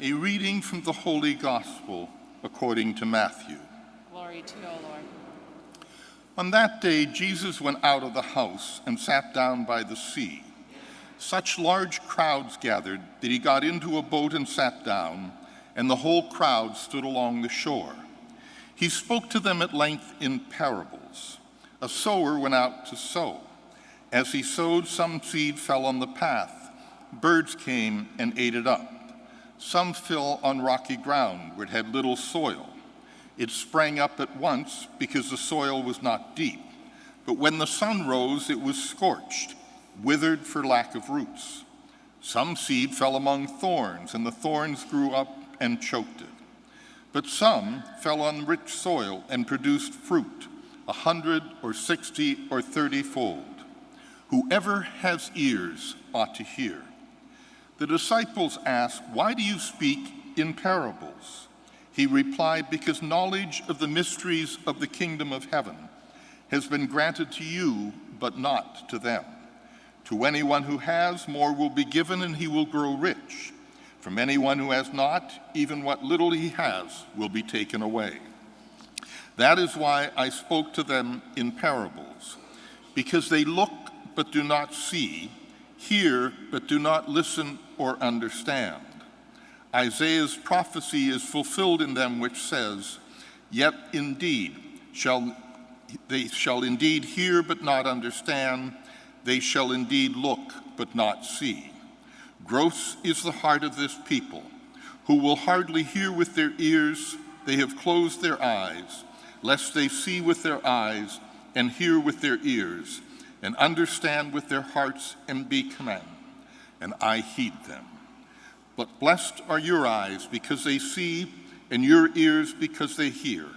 A reading from the Holy Gospel according to Matthew. Glory to you, O Lord. On that day, Jesus went out of the house and sat down by the sea. Such large crowds gathered that he got into a boat and sat down, and the whole crowd stood along the shore. He spoke to them at length in parables. A sower went out to sow. As he sowed, some seed fell on the path. Birds came and ate it up. Some fell on rocky ground where it had little soil. It sprang up at once because the soil was not deep. But when the sun rose, it was scorched, withered for lack of roots. Some seed fell among thorns, and the thorns grew up and choked it. But some fell on rich soil and produced fruit, 100 or 60 or 30-fold. Whoever has ears ought to hear. The disciples asked, "Why do you speak in parables?" He replied, "Because knowledge of the mysteries of the kingdom of heaven has been granted to you, but not to them. To anyone who has, more will be given, and he will grow rich. From anyone who has not, even what little he has will be taken away. That is why I spoke to them in parables, because they look but do not see, hear but do not listen or understand. Isaiah's prophecy is fulfilled in them, which says, Yet indeed they shall indeed hear but not understand, they shall indeed look but not see. Gross is the heart of this people, who will hardly hear with their ears, they have closed their eyes, lest they see with their eyes and hear with their ears, and understand with their hearts and be cleansed, and I heed them. But blessed are your eyes because they see, and your ears because they hear.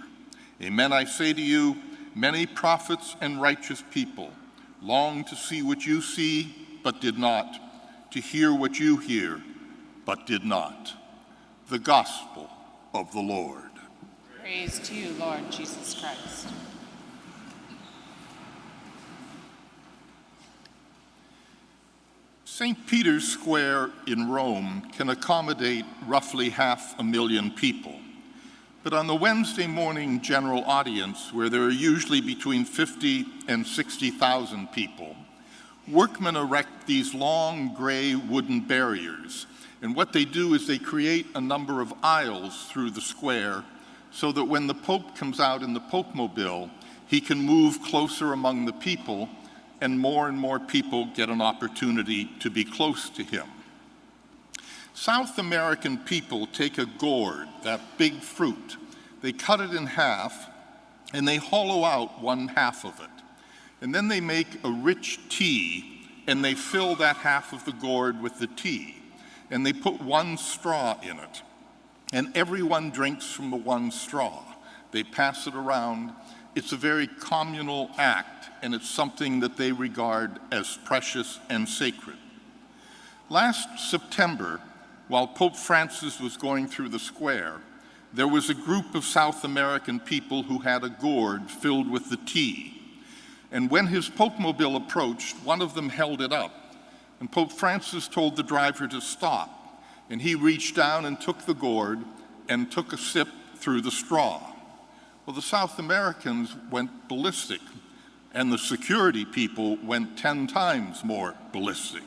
Amen, I say to you, many prophets and righteous people longed to see what you see, but did not, to hear what you hear, but did not. The Gospel of the Lord. Praise to you, Lord Jesus Christ. St. Peter's Square in Rome can accommodate roughly 500,000 people. But on the Wednesday morning general audience, where there are usually between 50 and 60,000 people, workmen erect these long gray wooden barriers. And what they do is they create a number of aisles through the square so that when the Pope comes out in the Popemobile, he can move closer among the people, and more people get an opportunity to be close to him. South American people take a gourd, that big fruit, they cut it in half, and they hollow out one half of it. And then they make a rich tea, and they fill that half of the gourd with the tea. And they put one straw in it. And everyone drinks from the one straw. They pass it around. It's a very communal act, and it's something that they regard as precious and sacred. Last September, while Pope Francis was going through the square, there was a group of South American people who had a gourd filled with the tea. And when his Popemobile approached, one of them held it up, and Pope Francis told the driver to stop, and he reached down and took the gourd and took a sip through the straw. Well, the South Americans went ballistic, and the security people went 10 times more ballistic.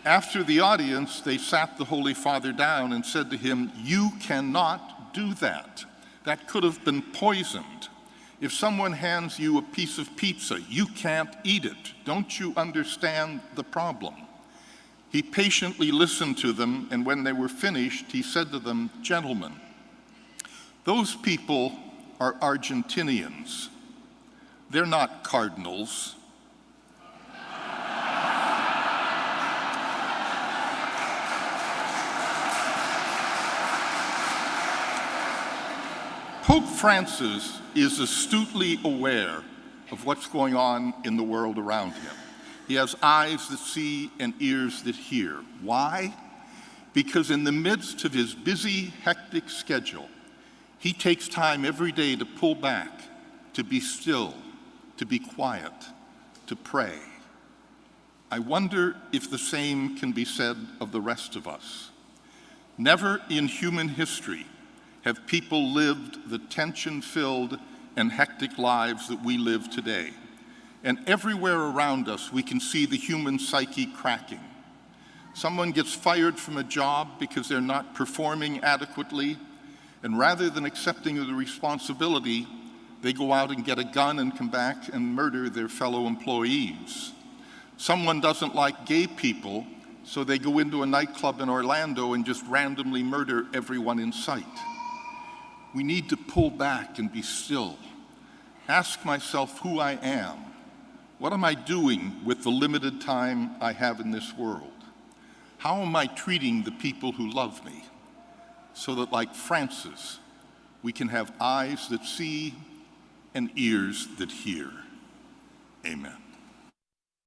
After the audience, they sat the Holy Father down and said to him, "You cannot do that. That could have been poisoned. If someone hands you a piece of pizza, you can't eat it. Don't you understand the problem?" He patiently listened to them, and when they were finished, he said to them, "Gentlemen, those people are Argentinians. They're not cardinals." Pope Francis is astutely aware of what's going on in the world around him. He has eyes that see and ears that hear. Why? Because in the midst of his busy, hectic schedule, he takes time every day to pull back, to be still, to be quiet, to pray. I wonder if the same can be said of the rest of us. Never in human history have people lived the tension-filled and hectic lives that we live today. And everywhere around us, we can see the human psyche cracking. Someone gets fired from a job because they're not performing adequately, and rather than accepting the responsibility, they go out and get a gun and come back and murder their fellow employees. Someone doesn't like gay people, so they go into a nightclub in Orlando and just randomly murder everyone in sight. We need to pull back and be still. Ask myself who I am. What am I doing with the limited time I have in this world? How am I treating the people who love me? So that, like Francis, we can have eyes that see and ears that hear. Amen.